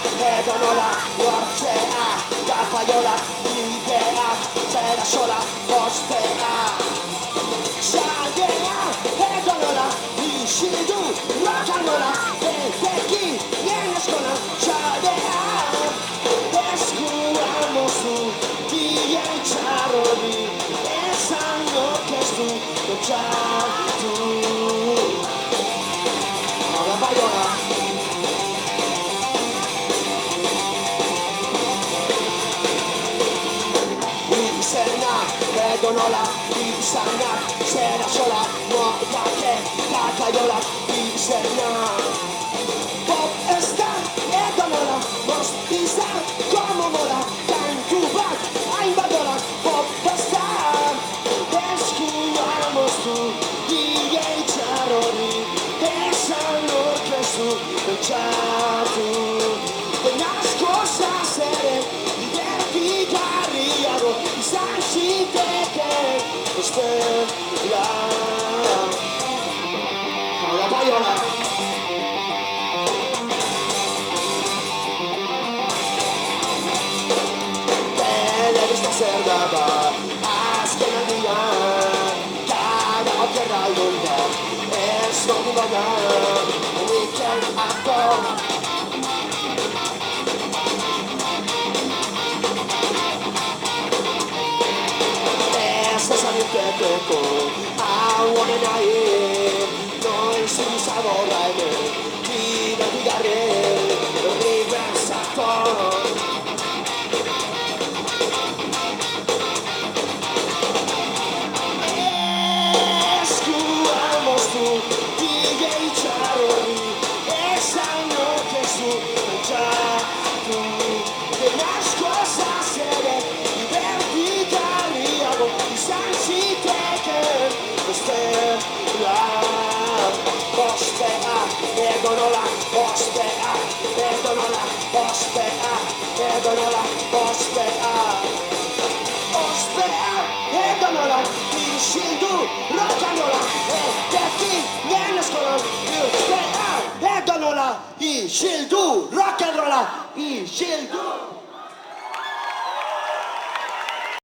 edonola lortzea, garbaiola bideak, zera sola postea. Saldea edonola isildu, rock'n'rolla, betekin nien eskola. Saldea eskua moztu, DJ txarrori, esan orkestu, dutxatu. Garbaiola edonola izanak, zera sola moldake, garbaiola izanak. Pop ez da edonola, bost izan, como mola, kantu bat, hainbat dola. Pop ez da, eskua moztu, DJ txarrori, esan orkestu, dutxatu. Denaz cosas ere, divertigarriago izan ziteke bestela. Garbaiola telebista zer da ba, azken aldian gara okerra aldundak, ez dugu baina weekend after. Ezazabiteko hau honen nahi, noiz izagorra hemen, divertigarri, unibertsako. Eskua moztu, DJ txarrori, esan orkestu, dutxatu. Denaz cosas ere, divertigarriago izan ziteken bestela. Postea, edonola, postea, edonola, postea, edonola, postea. Ospea, edonola, isildu, rock'n'rolla, betekin nien eskola. Ospea, edonola, isildu, rock'n'rolla, isildu.